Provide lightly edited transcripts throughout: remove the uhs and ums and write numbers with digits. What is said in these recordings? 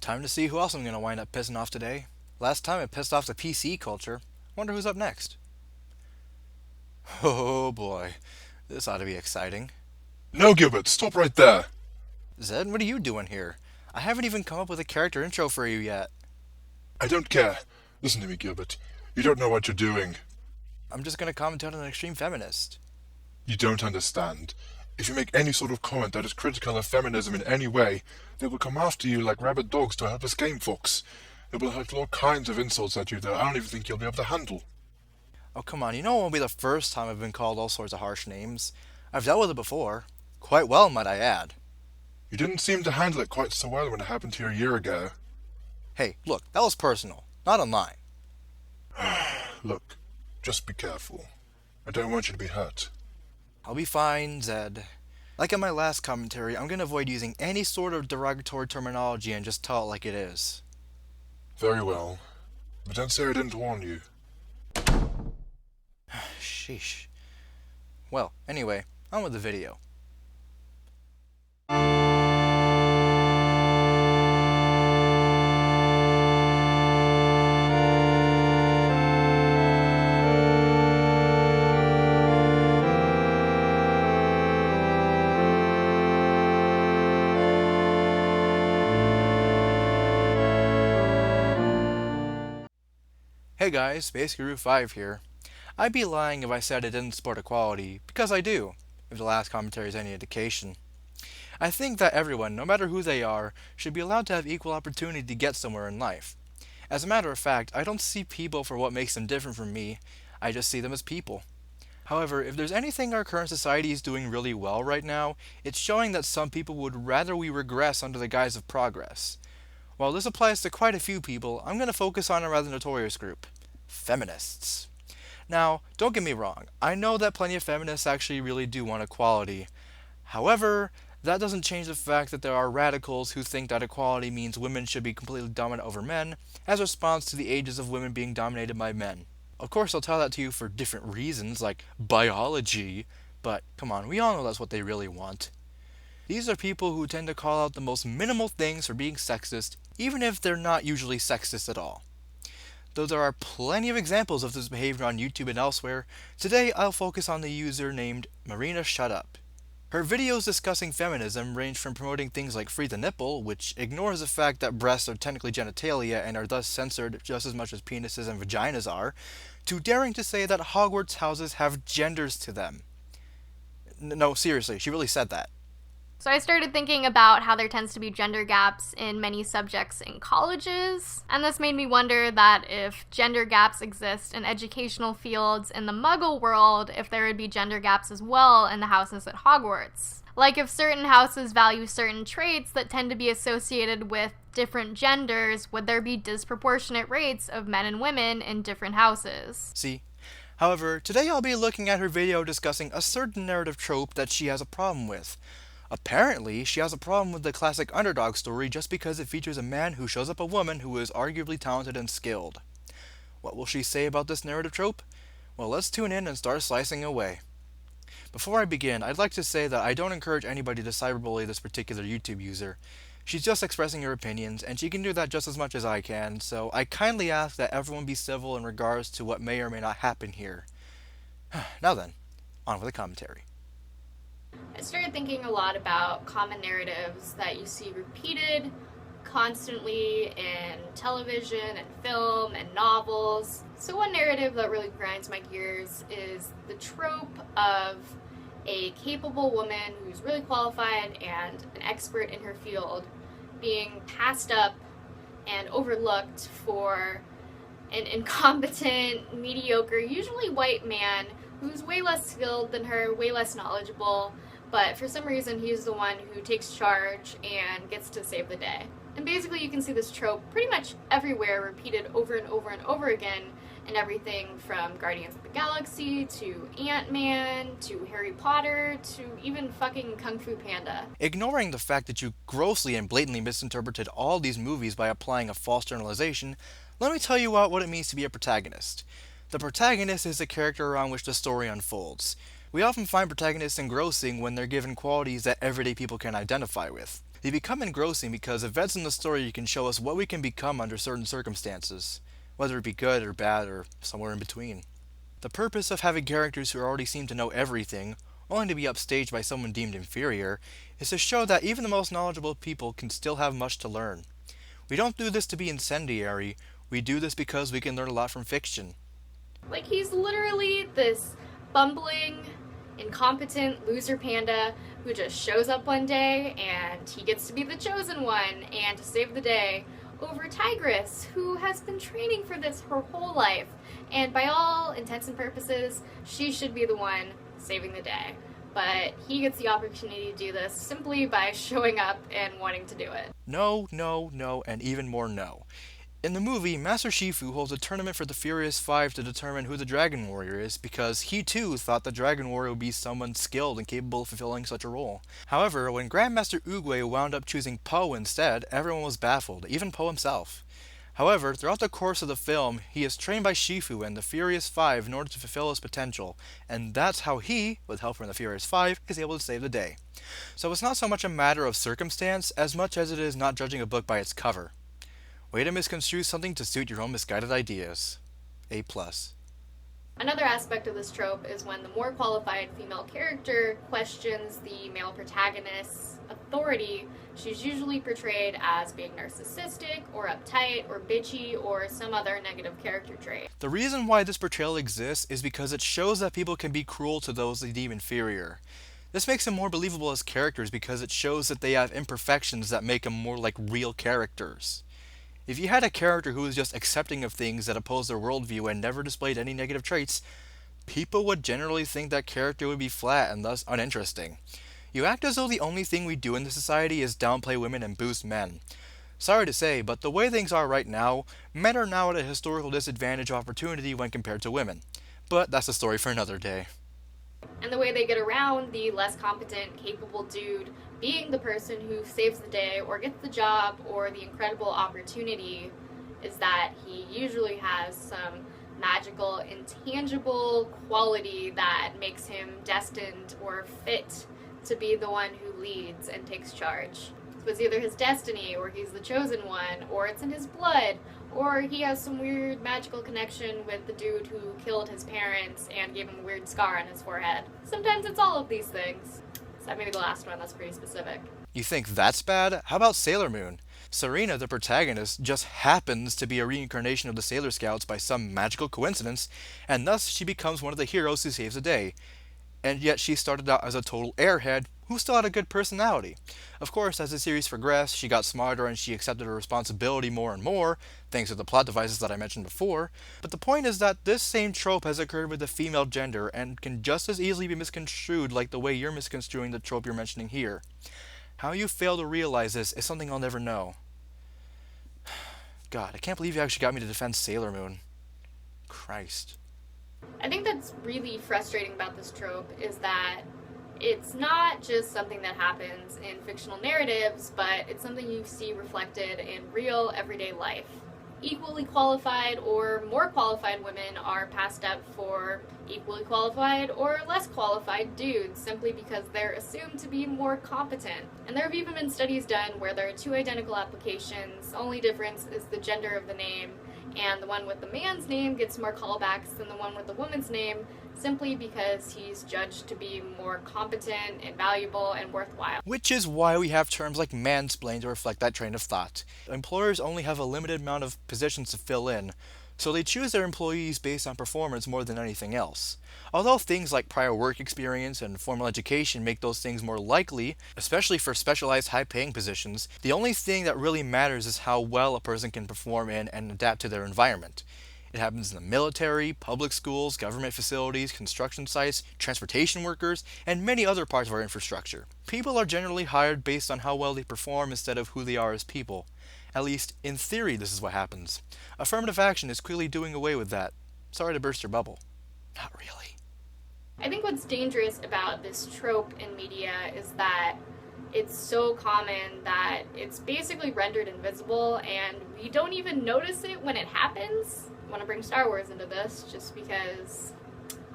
Time to see who else I'm going to wind up pissing off today. Last time I pissed off the PC culture. Wonder who's up next. Oh boy, this ought to be exciting. No, Gilbert, stop right there. Zed, what are you doing here? I haven't even come up with a character intro for you yet. I don't care. Listen to me, Gilbert. You don't know what you're doing. I'm just going to comment on an extreme feminist. You don't understand. If you make any sort of comment that is critical of feminism in any way, they will come after you like rabid dogs to a helpless game fox. They will hurl all kinds of insults at you that I don't even think you'll be able to handle. Oh, come on, you know it won't be the first time I've been called all sorts of harsh names. I've dealt with it before. Quite well, might I add. You didn't seem to handle it quite so well when it happened to you a year ago. Hey, look, that was personal, not online. Look, just be careful. I don't want you to be hurt. I'll be fine, Zed. Like in my last commentary, I'm going to avoid using any sort of derogatory terminology and just tell it like it is. Very well. But don't say I didn't warn you. Sheesh. Well, anyway, on with the video. Hey guys, Space Guru 5 here. I'd be lying if I said I didn't support equality, because I do, if the last commentary is any indication. I think that everyone, no matter who they are, should be allowed to have equal opportunity to get somewhere in life. As a matter of fact, I don't see people for what makes them different from me, I just see them as people. However, if there's anything our current society is doing really well right now, it's showing that some people would rather we regress under the guise of progress. While this applies to quite a few people, I'm going to focus on a rather notorious group. Feminists. Now, don't get me wrong, I know that plenty of feminists actually really do want equality. However, that doesn't change the fact that there are radicals who think that equality means women should be completely dominant over men, as a response to the ages of women being dominated by men. Of course, they'll tell that to you for different reasons, like biology, but come on, we all know that's what they really want. These are people who tend to call out the most minimal things for being sexist, even if they're not usually sexist at all. Though there are plenty of examples of this behavior on YouTube and elsewhere, today I'll focus on the user named Marina Shut Up. Her videos discussing feminism range from promoting things like free the nipple, which ignores the fact that breasts are technically genitalia and are thus censored just as much as penises and vaginas are, to daring to say that Hogwarts houses have genders to them. No, seriously, she really said that. So I started thinking about how there tends to be gender gaps in many subjects in colleges, and this made me wonder that if gender gaps exist in educational fields in the Muggle world, if there would be gender gaps as well in the houses at Hogwarts. Like if certain houses value certain traits that tend to be associated with different genders, would there be disproportionate rates of men and women in different houses? See? However, today I'll be looking at her video discussing a certain narrative trope that she has a problem with. Apparently, she has a problem with the classic underdog story just because it features a man who shows up a woman who is arguably talented and skilled. What will she say about this narrative trope? Well, let's tune in and start slicing away. Before I begin, I'd like to say that I don't encourage anybody to cyberbully this particular YouTube user. She's just expressing her opinions, and she can do that just as much as I can, so I kindly ask that everyone be civil in regards to what may or may not happen here. Now then, on with the commentary. I started thinking a lot about common narratives that you see repeated constantly in television and film and novels. So one narrative that really grinds my gears is the trope of a capable woman who's really qualified and an expert in her field being passed up and overlooked for an incompetent, mediocre, usually white man who's way less skilled than her, way less knowledgeable, but for some reason he's the one who takes charge and gets to save the day. And basically you can see this trope pretty much everywhere, repeated over and over and over again, in everything from Guardians of the Galaxy, to Ant-Man, to Harry Potter, to even fucking Kung Fu Panda. Ignoring the fact that you grossly and blatantly misinterpreted all these movies by applying a false generalization, let me tell you what it means to be a protagonist. The protagonist is the character around which the story unfolds. We often find protagonists engrossing when they're given qualities that everyday people can identify with. They become engrossing because events in the story can show us what we can become under certain circumstances, whether it be good or bad or somewhere in between. The purpose of having characters who already seem to know everything, only to be upstaged by someone deemed inferior, is to show that even the most knowledgeable people can still have much to learn. We don't do this to be incendiary, we do this because we can learn a lot from fiction. Like, he's literally this bumbling, incompetent loser panda who just shows up one day and he gets to be the chosen one and to save the day over Tigress, who has been training for this her whole life. And by all intents and purposes, she should be the one saving the day. But he gets the opportunity to do this simply by showing up and wanting to do it. No, no, no, and even more no. In the movie, Master Shifu holds a tournament for the Furious Five to determine who the Dragon Warrior is because he too thought the Dragon Warrior would be someone skilled and capable of fulfilling such a role. However, when Grandmaster Oogway wound up choosing Po instead, everyone was baffled, even Po himself. However, throughout the course of the film, he is trained by Shifu and the Furious Five in order to fulfill his potential, and that's how he, with help from the Furious Five, is able to save the day. So it's not so much a matter of circumstance as much as it is not judging a book by its cover. Way to misconstrue something to suit your own misguided ideas. A+. Another aspect of this trope is when the more qualified female character questions the male protagonist's authority. She's usually portrayed as being narcissistic or uptight or bitchy or some other negative character trait. The reason why this portrayal exists is because it shows that people can be cruel to those they deem inferior. This makes them more believable as characters because it shows that they have imperfections that make them more like real characters. If you had a character who was just accepting of things that oppose their worldview and never displayed any negative traits, people would generally think that character would be flat and thus uninteresting. You act as though the only thing we do in this society is downplay women and boost men. Sorry to say, but the way things are right now, men are now at a historical disadvantage of opportunity when compared to women. But that's a story for another day. And the way they get around the less competent, capable dude being the person who saves the day or gets the job or the incredible opportunity is that he usually has some magical, intangible quality that makes him destined or fit to be the one who leads and takes charge. So it's either his destiny, or he's the chosen one, or it's in his blood, or he has some weird magical connection with the dude who killed his parents and gave him a weird scar on his forehead. Sometimes it's all of these things. So maybe the last one, that's pretty specific. You think that's bad? How about Sailor Moon? Serena, the protagonist, just happens to be a reincarnation of the Sailor Scouts by some magical coincidence, and thus she becomes one of the heroes who saves the day. And yet she started out as a total airhead who still had a good personality. Of course, as the series progressed, she got smarter and she accepted her responsibility more and more, thanks to the plot devices that I mentioned before. But the point is that this same trope has occurred with the female gender and can just as easily be misconstrued like the way you're misconstruing the trope you're mentioning here. How you fail to realize this is something I'll never know. God, I can't believe you actually got me to defend Sailor Moon. Christ. I think that's really frustrating about this trope is that it's not just something that happens in fictional narratives, but it's something you see reflected in real everyday life. Equally qualified or more qualified women are passed up for equally qualified or less qualified dudes simply because they're assumed to be more competent. And there have even been studies done where there are two identical applications, only difference is the gender of the name, and the one with the man's name gets more callbacks than the one with the woman's name simply because he's judged to be more competent and valuable and worthwhile. Which is why we have terms like mansplain to reflect that train of thought. Employers only have a limited amount of positions to fill in, so they choose their employees based on performance more than anything else. Although things like prior work experience and formal education make those things more likely, especially for specialized high-paying positions, the only thing that really matters is how well a person can perform in and adapt to their environment. It happens in the military, public schools, government facilities, construction sites, transportation workers, and many other parts of our infrastructure. People are generally hired based on how well they perform instead of who they are as people. At least, in theory, this is what happens. Affirmative action is clearly doing away with that. Sorry to burst your bubble. Not really. I think what's dangerous about this trope in media is that it's so common that it's basically rendered invisible and we don't even notice it when it happens. I want to bring Star Wars into this just because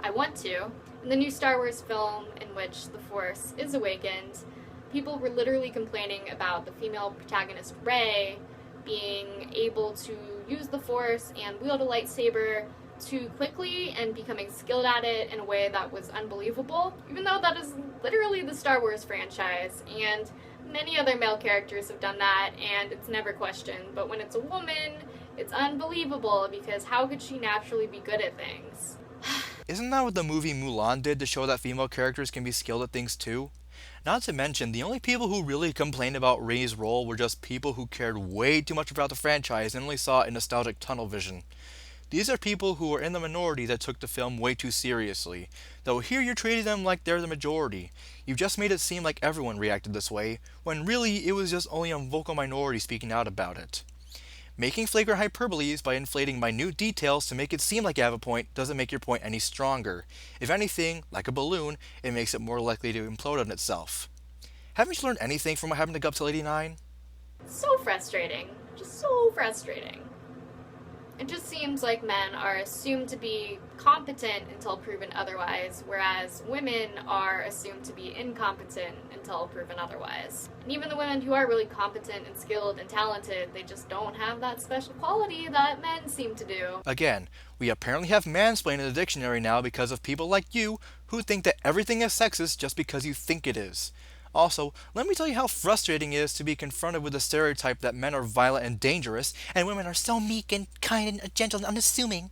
I want to. In the new Star Wars film in which the Force is awakened, People were literally complaining about the female protagonist Rey being able to use the Force and wield a lightsaber too quickly and becoming skilled at it in a way that was unbelievable, even though that is literally the Star Wars franchise, and many other male characters have done that, and it's never questioned. But when it's a woman, it's unbelievable, because how could she naturally be good at things? Isn't that what the movie Mulan did to show that female characters can be skilled at things too? Not to mention, the only people who really complained about Rey's role were just people who cared way too much about the franchise and only saw it in nostalgic tunnel vision. These are people who were in the minority that took the film way too seriously, though here you're treating them like they're the majority. You've just made it seem like everyone reacted this way, when really it was just only a vocal minority speaking out about it. Making flagrant hyperboles by inflating minute details to make it seem like you have a point doesn't make your point any stronger. If anything, like a balloon, it makes it more likely to implode on itself. Haven't you learned anything from what happened to Guptil 89? So frustrating. Just so frustrating. It just seems like men are assumed to be competent until proven otherwise, whereas women are assumed to be incompetent until proven otherwise. And even the women who are really competent and skilled and talented, they just don't have that special quality that men seem to do. Again, we apparently have mansplained in the dictionary now because of people like you who think that everything is sexist just because you think it is. Also, let me tell you how frustrating it is to be confronted with the stereotype that men are violent and dangerous, and women are so meek and kind and gentle and unassuming.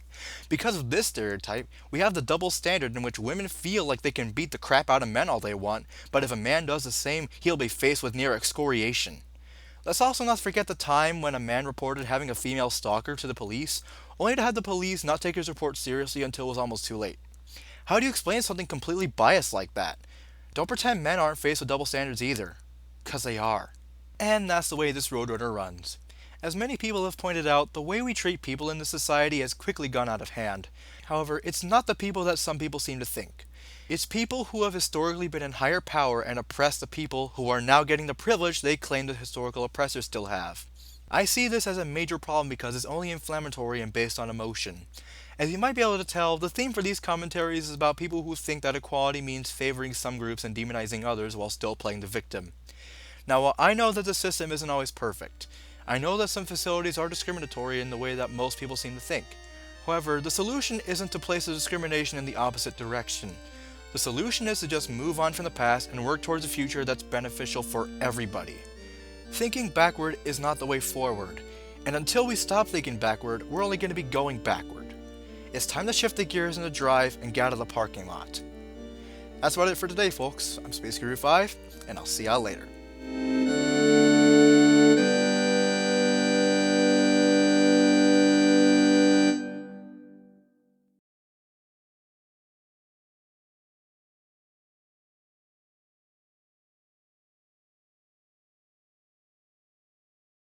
Because of this stereotype, we have the double standard in which women feel like they can beat the crap out of men all they want, but if a man does the same, he'll be faced with near excoriation. Let's also not forget the time when a man reported having a female stalker to the police, only to have the police not take his report seriously until it was almost too late. How do you explain something completely biased like that? Don't pretend men aren't faced with double standards either. 'Cause they are. And that's the way this Roadrunner runs. As many people have pointed out, the way we treat people in this society has quickly gone out of hand. However, it's not the people that some people seem to think. It's people who have historically been in higher power and oppressed the people who are now getting the privilege they claim the historical oppressors still have. I see this as a major problem because it's only inflammatory and based on emotion. As you might be able to tell, the theme for these commentaries is about people who think that equality means favoring some groups and demonizing others while still playing the victim. Now, while I know that the system isn't always perfect, I know that some facilities are discriminatory in the way that most people seem to think. However, the solution isn't to place the discrimination in the opposite direction. The solution is to just move on from the past and work towards a future that's beneficial for everybody. Thinking backward is not the way forward, and until we stop thinking backward, we're only going to be going backward. It's time to shift the gears in the drive and get out of the parking lot. That's about it for today, folks. I'm Space Guru 5, and I'll see y'all later.